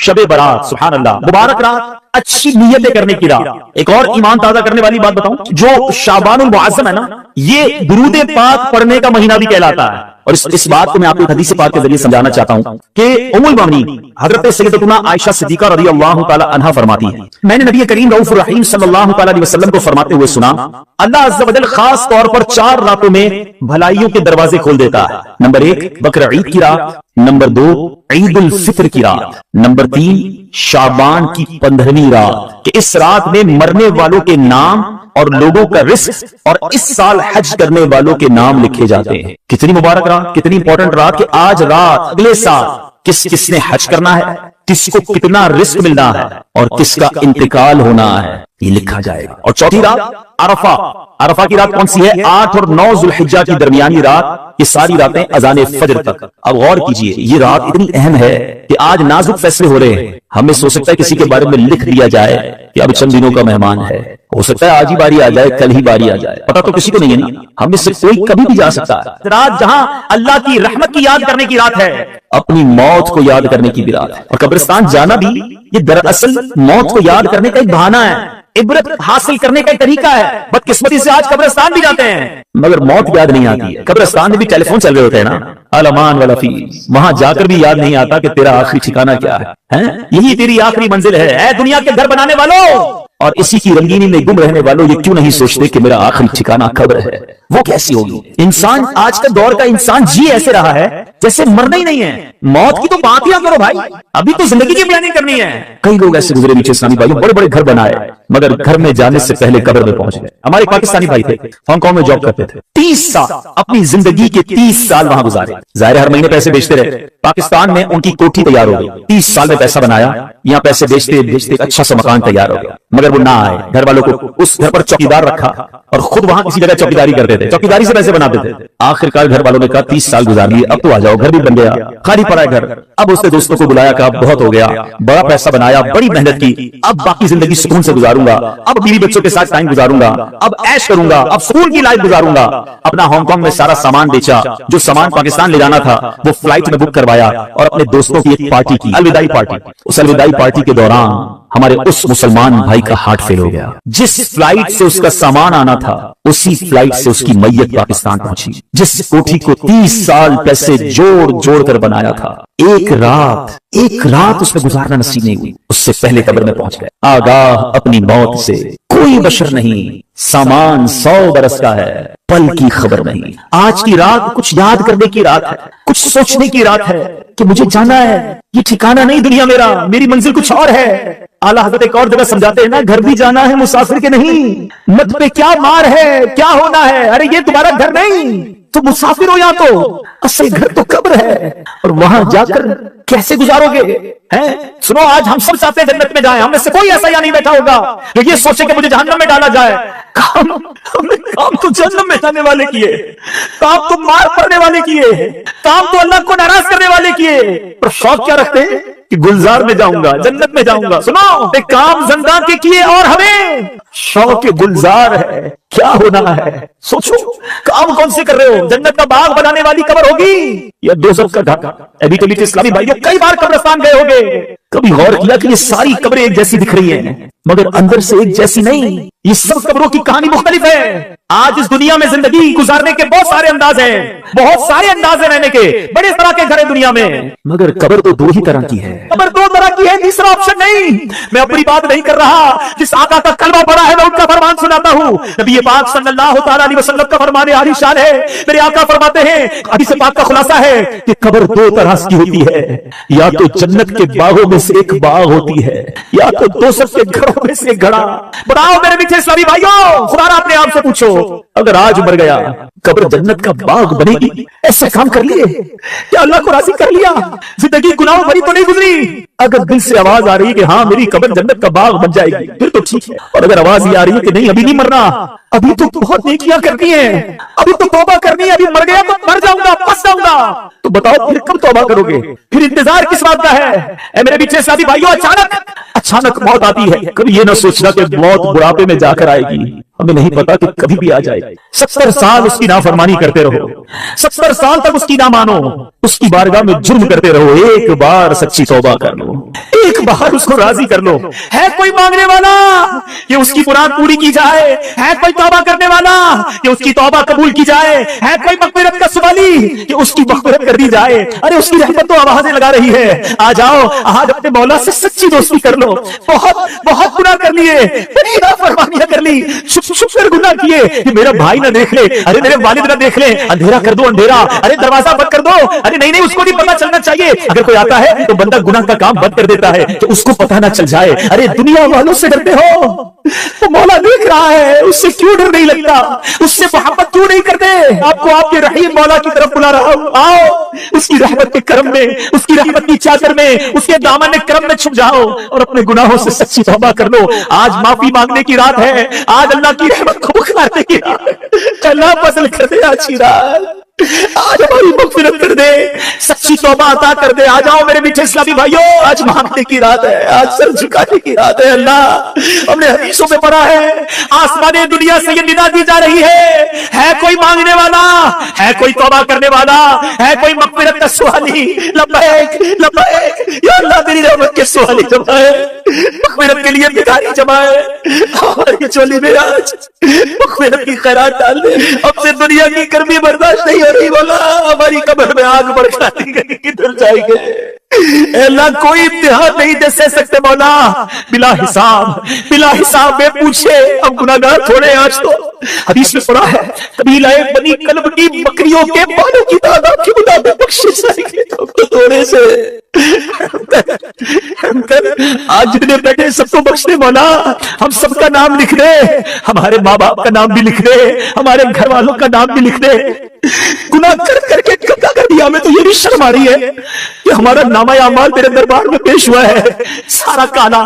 शब बारात, सुभान अल्लाह, मुबारक रात, अच्छी नीयतें करने की रात। एक और ईमान ताजा करने वाली बात बताऊं, जो शाबानुल मुअज़्ज़म है ना, ये दुरूद पाक पढ़ने का महीना भी कहलाता है। और इस बात को मैं आपको हदीस पाक के जरिए समझाना चाहता हूं कि उम्मुल मोमिनीन हजरत सय्यदतुना आयशा सिद्दीका रज़ियल्लाहु ताला अन्हा फरमाती हैं, मैंने नबी करीम रऊफ़ुर रहीम सल्लल्लाहु ताला अलैहि वसल्लम को फरमाते हुए सुना, अल्लाह अज़्ज़ व जल खास तौर पर 4 रातों में भलाइयों के दरवाजे खोल देता है। नंबर 1 बकर ईद की रात, नंबर 2 ईद उल फित्र की रात, नंबर 3 शाबान की 15वीं रात, कि इस रात में मरने वालों के नाम और लोगों का रिस्क और इस साल हज करने वालों के नाम लिखे जाते हैं। कितनी मुबारक रात, कितनी इंपॉर्टेंट रात कि आज रात अगले साल किसने हज करना है, किसको कितना रिस्क मिलना है और किसका इंतकाल होना है, ये लिखा जाएगा। और चौथी रात अरफा, अरफा की रात कौन सी है? 8 और 9 ज़ुल्हिज्जा की दरमियानी रात, ये सारी रातें अज़ान फजर तक। अब गौर कीजिए, ये रात इतनी अहम है कि आज नाजुक फैसले हो रहे हैं। हमें सोच सकता है किसी के बारे में लिख दिया जाए कि अब चंद दिनों का मेहमान है, हो सकता है आज ही बारी आ जाए, कल ही बारी आ जाए, पता तो किसी को नहीं है ना, हम में से कोई कभी भी जा सकता है। रात जहां अल्लाह की रहमत की याद करने की रात है, अपनी मौत को याद करने की भी रात है। और कब्रिस्तान जाना भी ये दरअसल मौत को याद करने का एक बहाना है, इबरत हासिल करने का एक तरीका है। बदकिस्मती से आज कब्रिस्तान भी जाते हैं मगर मौत याद नहीं आती है। कब्रिस्तान में भी टेलीफोन चल रहे होते हैं ना, अलमान वाला फीस, वहां जाकर भी याद नहीं आता कि तेरा आखिरी ठिकाना क्या है? यही तेरी आखिरी मंजिल है। ऐ दुनिया के घर बनाने वालों और इसी की रंगीनी में गुम रहने वालों, ये क्यों नहीं सोचते कि मेरा आखिरी ठिकाना कब्र है? वो कैसी होगी? इंसान आज का दौर का इंसान जी ऐसे रहा है जैसे मरना ही नहीं है। मौत की तो बात ही ना करो भाई, अभी तो जिंदगी की प्लानिंग करनी है। कई लोग ऐसे गुजरे नीचे इस्लामी भाई, बड़े बड़े घर बनाए मगर घर में जाने से पहले कब्र में पहुंच गए। हमारे पाकिस्तानी भाई थे, हांगकांग में जॉब करते थे, 30 साल अपनी जिंदगी के 30 साल वहां गुजारे। जाहिर हर महीने पैसे बेचते रहे। पाकिस्तान में उनकी कोठी तैयार हो गई, 30 साल में पैसा बनाया, यहाँ पैसे बेचते बेचते अच्छा सा मकान तैयार हो गया। मगर वो ना आए, घर वालों को उस घर पर चौकीदार रखा और खुद वहां किसी जगह चौकीदारी करते थे, चौकीदारी से पैसे बनाते थे। आखिरकार घर वालों ने कहा 30 साल गुजार लिए, अब तो आ जाओ, घर भी बन गया, खाली पड़ा है घर। अब उसने दोस्तों को बुलाया, कहा बहुत हो गया, बड़ा पैसा बनाया, बड़ी मेहनत की, अब बाकी जिंदगी सुकून से गुजारूंगा, अब बीवी बच्चों के साथ टाइम गुजारूंगा, अब ऐश करूंगा, अब स्कूल की लाइफ गुजारूंगा। अपना हांगकांग में सारा सामान बेचा, जो सामान पाकिस्तान ले जाना था वो फ्लाइट में बुक करवाया और अपने दोस्तों की एक पार्टी की, अलविदाई पार्टी। उस अलविदाई पार्टी के दौरान हमारे उस मुसलमान भाई का हार्ट फेल हो गया। जिस फ्लाइट से उसका सामान आना था उसी फ्लाइट से उसकी मैयत पाकिस्तान पहुंची। जिस कोठी को 30 साल पैसे जोड़ जोड़ कर बनाया था, एक रात उसमें गुजारना नसीब नहीं हुई, उससे पहले कब्र में पहुंच गए। आगाह अपनी मौत से कोई बशर नहीं, सामान 100 बरस का है, पल की खबर नहीं। आज की रात कुछ याद करने की रात है, कुछ सोचने की रात है कि मुझे जाना है, ये ठिकाना नहीं दुनिया मेरा, मेरी मंजिल कुछ और है। आला हज़रत एक और जगह समझाते हैं ना, घर भी जाना है मुसाफिर के नहीं, मत पे क्या मार है, क्या होना है, अरे ये तुम्हारा घर नहीं, तुम मुसाफिर हो, यहाँ तो असल घर तो कब्र है और वहां जाकर कैसे गुजारोगे? हैं? सुनो, आज हम सब चाहते हैं जन्नत में जाएं, हम में से कोई ऐसा यहाँ नहीं बैठा होगा जो ये सोचे कि मुझे जहन्नम में डाला जाए। काम तो जहन्नम में जाने वाले किए, काम तो मार पड़ने वाले किए, काम तो अल्लाह को नाराज करने वाले किए, पर शौक क्या रखते हैं कि गुलजार में जाऊंगा, जन्नत में जाऊंगा। सुनो, काम जिंदा के किए और हमें शौक गुलजार है, क्या होना है? सोचो, काम कौन से कर रहे हो? जन्नत का बाग बनाने वाली कब्र होगी या दोज़ख का ढाका? अभी तो इस्लामी भाइयों कई बार कब्रिस्तान गए होंगे, कभी गौर किया कि ये सारी कब्रें एक जैसी दिख रही हैं मगर अंदर से एक जैसी नहीं, ये सब कब्रों की कहानी मुख्तलिफ है। आज इस दुनिया में जिंदगी गुजारने के बहुत सारे अंदाज हैं, बहुत सारे अंदाज हैं रहने के, बड़े तरह के घर है दुनिया में, मगर कब्र तो 2 ही तरह की है। कब्र 2 तरह की है, तीसरा ऑप्शन नहीं। मैं अपनी बात नहीं कर रहा, जिस आका का कलमा पड़ा है मैं उनका फरमान सुनाता हूँ। नबी पाक सल्लल्लाहु तआला अलैहि वसल्लम का फरमान आलीशान है। मेरे आका फरमाते हैं, हदीस पाक का खुलासा है कि कब्र 2 तरह की होती है, या तो जन्नत के बागों में से एक बाग होती है या तो दोज़ख के घरों में से एक घड़ा। बताओ मेरे मीठे इस्लामी भाइयों, खुदा अपने आप से पूछो, अगर आज मर गया कब्र जन्नत का बाग बनेगी? ऐसे काम कर लिए, क्या अल्लाह को राजी कर लिया? जिंदगी गुनाहों भरी तो नहीं गुजरी? अगर दिल से आवाज आ रही है कि हाँ मेरी कब्र जन्नत का बाग बन जाएगी, फिर तो ठीक है। और अगर आवाज ये आ रही है कि नहीं अभी नहीं मरना, अभी तो बहुत नेकियां करनी है, अभी तो तौबा करनी है, अभी मर गया तो मर जाऊंगा, फंस जाऊंगा, तो बताओ फिर कब तौबा करोगे? फिर इंतजार किस बात का है? ऐ मेरे पीछे साथी भाइयों, अचानक मौत आती है, कभी ये ना सोचना कि मौत बुढ़ापे में जाकर आएगी, हमें नहीं पता कि कभी भी आ जाएगी। 70 साल उसकी नाफरमानी करते रहो, 70 साल तक उसकी ना मानो, उसकी बारगाह में जुर्म करते रहो, एक बार सच्ची तौबा कर लो, एक बार उसको राजी कर लो। है कोई मांगने वाला कि उसकी मुराद पूरी की जाए, है कोई तौबा करने वाला कि उसकी तौबा कबूल की जाए, है कोई मग़फ़िरत का सुवाली कि उसकी मग़फ़िरत कर दी जाए। अरे उसकी रहमत तो आवाजें लगा रही है। आ जाओ, आज अपने मौला से सच्ची दोस्ती कर लो। बहुत बहुत गुनाह कर लिए, बड़ी नाफरमानियां कर ली, छुप छुप कर गुनाह किए कि मेरा भाई ना देख ले, अरे मेरे वालिद ना देख ले, अंधेरा कर दो अंधेरा, अरे दरवाजा बंद कर दो, अरे नहीं नहीं उसको नहीं पता चलना चाहिए। अगर कोई आता है तो बंदा गुनाह का काम बंद कर देता है कि उसको पता ना चल जाए। अरे दुनिया वालों से डरते हो, तो मौला देख रहा है, उससे क्यों डर नहीं लगता, उससे मोहब्बत क्यों नहीं करते? आपको आपके रहीम मौला की तरफ बुला रहा हूं, आओ उसकी रहमत के करम में, उसकी रहमत की चादर में, उसके दामन करम में छुप जाओ और अपने गुनाहों से सच्ची तौबा कर लो। आज माफी मांगने की रात है, आज अल्लाह की रहमत को पुकारने की रात है। अल्लाह फजल कर दे आज की रात, आज हमारी मग़फ़िरत कर दे, सच्ची तौबा अता कर दे। आ जाओ मेरे मीठे इस्लामी भाइयों, आज मांगने की रात है, आज सर झुकाने की रात है। अल्लाह हमने हदीसों में पढ़ा है, आसमाने दुनिया से ये निदा दी जा रही है कोई मांगने वाला, है कोई तौबा करने वाला, है कोई मग़फ़िरत का सवाली? लब्बैक लब्बैक या अल्लाह तेरी रहमत के सवाली जमाए, मग़फ़िरत के लिए भिखारी जमाए हमारी चोली में आज मग़फ़िरत की खैरात डाल दे। अब से दुनिया की गर्मी बर्दाश्त नहीं हो रही, बोला हमारी कब्र में आग भड़काती गई, किधर जाएंगे? अल्लाह कोई इम्तिहान नहीं दे सकते मौला, बिला हिसाब में पूछे, हम गुनाहगार थोड़े। आज तो हदीस में पढ़ा है, कबीलाए बनी कल्ब की बकरियों के बालों की तादाद के मुताबिक बख्शिश जाएगी तो थोड़े से आज जितने बैठे सबको बख्श दे मौला, हम सबका नाम लिख दे, हमारे माँ बाप का नाम भी लिख दे, हमारे घर वालों का नाम भी लिख दे। गुनाह कर करके कब्जा कर दिया, हमें तो ये भी शर्म आ रही है कि हमारा नामा अमाल तेरे दरबार में पेश हुआ है, सारा काला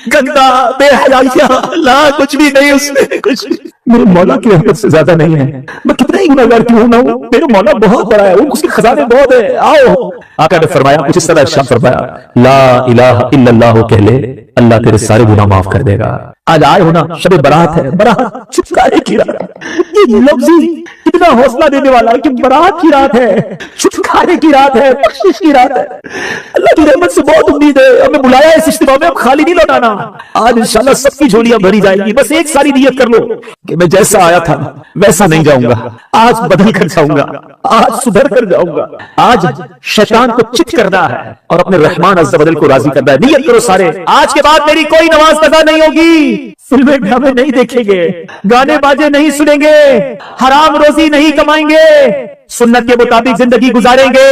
गंदा बेहयाइया, अल्लाह कुछ भी नहीं उसमें, कुछ भी मेरे मौला की रहमत से ज्यादा नहीं है। मैं कितना ही गुनाहगार क्यों ना हूं, मेरा मौला बहुत बड़ा है, उसके खजाने बहुत है। आओ, आका ने फरमाया, कुछ इस तरह इरशाद फरमाया, ला इलाहा इल्लल्लाह कह ले, अल्लाह तेरे सारे गुनाह माफ कर देगा। आज आए हो ना, शब बारात है, बारात छुटकारे की रात। ये लफ्ज़ कितना हौसला देने वाला है कि बारात की रात है, छुटकारे की रात है, बख्शिश की रात है। अल्लाह की रहमत से बहुत उम्मीद है, हमें बुलाया इस इज्तिमा में, अब खाली नहीं लौटाना। आज इंशाल्लाह सबकी झोलियां भरी जाएगी। बस एक सारी नियत कर लो कि मैं जैसा आया था वैसा नहीं जाऊंगा, आज बदल कर जाऊंगा, आज सुधर कर जाऊंगा, आज शैतान को चित करना है और अपने रहमान अज़्ज़ व जल को राजी करना है। नियत करो सारे, आज के बाद मेरी कोई नमाज कज़ा नहीं होगी, फिल्में ड्रामे नहीं देखेंगे, गाने बाजे नहीं सुनेंगे, हराम रोजी नहीं कमाएंगे, सुन्नत के मुताबिक जिंदगी गुजारेंगे,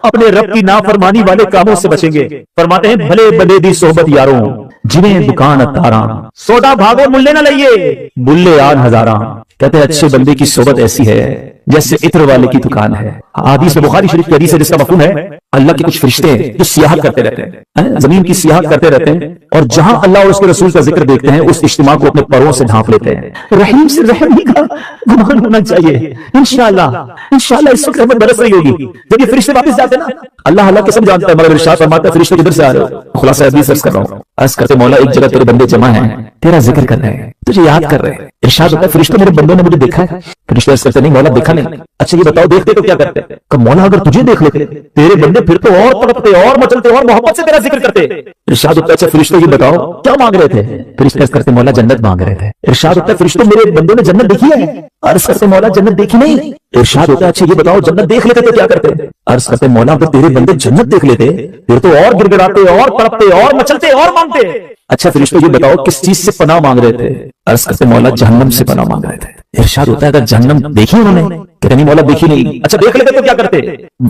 अपने रब की नाफरमानी वाले कामों से बचेंगे। फरमाते हैं, भले भले दी सोहबत यारों जिन्हें दुकान अतारा, सोडा भागो मुल्ले न लइए, बुल्ले आन हजारा। कहते हैं अच्छे बंदे की सोबत ऐसी है जैसे इत्र वाले की दुकान है। हदीस में, बुखारी शरीफ की हदीस है जिसका मफ़हूम है, अल्लाह के कुछ फरिश्ते हैं जो सियाहत करते रहते हैं, जमीन की सियाहत करते रहते हैं, और जहां अल्लाह और उसके रसूल का जिक्र देखते हैं उस इज्तिमा को अपने परों से ढांप लेते हैं। रहीम से रहमी का गुमान होना चाहिए। इंशाअल्लाह इस वक्त रहमत बरस रही होगी। जब ये फरिश्ते वापस जाते ना, अल्लाह अल्लाह के सब जानता है, मगर इरशाद फरमाता है, फरिश्ते किधर से आ रहे हो? खुलासा हदीस अर्ज कर रहा हूं। अर्ज करते, मौला एक जगह तेरे बंदे जमा हैं, तेरा जिक्र कर रहे हैं, तुझे याद कर रहे हैं। इरशाद होता है, फरिश्ते मेरे बंदों ने मुझे देखा है। फरिश्ते अर्ज करते, नहीं मौला देखा नहीं। अच्छा ये बताओ देखते तो क्या करते? कब मौला अगर तुझे देख लेते तेरे बंदे फिर तो और तड़पते और मचलते और मोहब्बत से तेरा जिक्र करते। इरशाद होता है, अच्छा फरिश्ते ये बताओ क्या मांग रहे थे? फरिश्ते अर्ज करते, मौला जन्नत मांग रहे थे। इरशाद होता है, फरिश्तों मेरे बंदों ने जन्नत देखी है? अर्ज करते, मौला जन्नत देखी नहीं। इरशाद होता है, अच्छा ये बताओ जन्नत देख लेते तो क्या करते? अर्ज करते, मौला अगर तेरे बंदे जन्नत देख लेते फिर तो और गिड़गिड़ाते और तड़पते और मचलते और मांगते। अच्छा फरिश्तों ये बताओ किस चीज से पनाह मांग रहे थे? अर्ज करते, मौला जहन्नम से पनाह मांग रहे थे। इरशाद होता है, अगर जहन्नम देखी उन्होंने? कहते नहीं मौला देखी नहीं। अच्छा देख लेते तो क्या करते?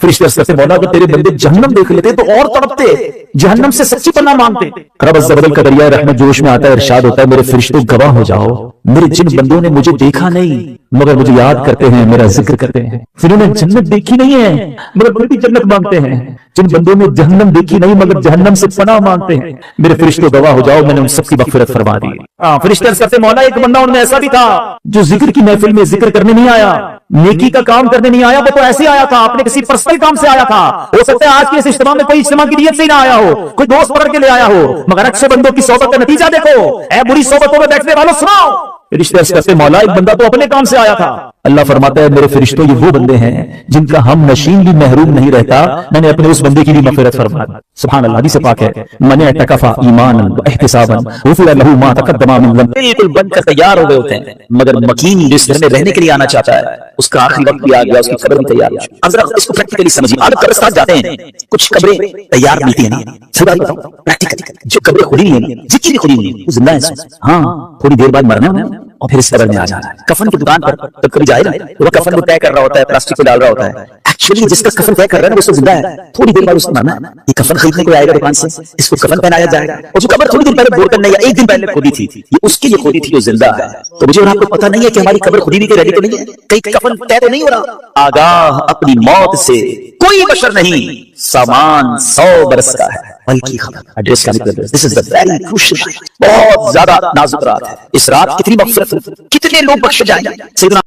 फरिश्ते अर्ज करते, मौला अगर तेरे बंदे जहन्नम देख लेते तो और तड़पते, जहन्नम से सच्ची पनाह मांगते। रब अज़्ज़ व जल का दरिया रहमत जोश में आता है। इरशाद होता है, मेरे फरिश्तों गवाह हो जाओ, मेरे जिन बंदों ने मुझे देखा नहीं मगर मुझे याद करते हैं, मेरा जिक्र करते हैं, फिर उन्हें जन्नत देखी नहीं है मगर फिर भी जन्नत मांगते हैं, जिन बंदों ने जहन्नम देखी नहीं मगर जहन्नम से पनाह मांगते हैं, मेरे फरिश्तों गवाह हो जाओ, मैंने उन सबकी मग़फ़िरत फरमा दी। फरिश्ते अर्ज़ करते, मौला एक बंदा उनमें ऐसा भी था जो जिक्र की महफिल में जिक्र करने नहीं आया, नेकी का काम करने नहीं आया, वो तो ऐसे आया था, अपने किसी पर्सनल काम से आया था। हो सकता है आज के इस इज्तिमा में कोई इज्तिमा की नियत से ही ना आया हो, कोई दोस्त पकड़ के ले आया हो, मगर अच्छे बंदों की सोबत का नतीजा देखो। बुरी सोबतों में बैठने वालों सुनाओ। रिश्ते करते, मौला एक बंदा तो अपने काम से आया था, اللہ فرماتا ہے میرے فرشتوں یہ وہ بندے ہیں جن کا ہم نشین بھی محروم نہیں رہتا، میں نے اپنے اس بندے کی بھی مغفرت فرما دی۔ سبحان اللہ، حدیث پاک ہے من اعتکف ایمانا واحتسابا غفر له ما تقدم من ذنبه۔ بالکل بن کر تیار ہو گئے ہوتے ہیں، مگر مکین جس گھر میں رہنے کے لیے آنا چاہتا ہے اس کا آخری وقت بھی آ گیا، اس کی قبر بھی تیار ہے۔ اب ذرا اس کو پریکٹیکلی سمجھیے، آپ قبرستان جاتے ہیں کچھ قبریں تیار ملتی ہیں نا، خدا بتاؤ پریکٹیکلی جو قبریں کھلی ہیں جتنی بھی کھلی ہیں وہ زندہ ہیں، ہاں تھوڑی دیر بعد مرنا ہے اور پھر اس قبر میں آ جانا ہے۔ کفن کی دکان پر جب کبھی جائے نا تو وہ کفن کو طے کر رہا ہوتا ہے، پلاسٹک کو ڈال رہا ہوتا ہے، ایکچولی جس کا کفن طے کر رہا ہے وہ زندہ ہے، تھوڑی دیر بعد اس کو مرنا ہے۔ یہ کفن خریدنے کو آئے گا دکان سے، اس کو کفن پہنایا جائے گا، اور جو قبر تھوڑی دیر پہلے بور کرنے یا ایک دن پہلے کھودی تھی یہ اس کے لیے کھودی تھی جو زندہ ہے۔ تو مجھے اور آپ کو پتہ نہیں ہے کہ ہماری قبر خودی بھی کہ ریڈی تو نہیں ہے، کہیں کفن طے تو نہیں ہو رہا۔ آگاہ اپنی موت سے کوئی بشر نہیں، سامان 100 برس کا ہے، بلکہ خبر ایڈریس کا نکل۔ دس از دی ویری کروشل، بہت زیادہ نازک رات ہے۔ اس رات کتنی مغفرت، کتنے لوگ بخشے جائیں گے۔ سیدنا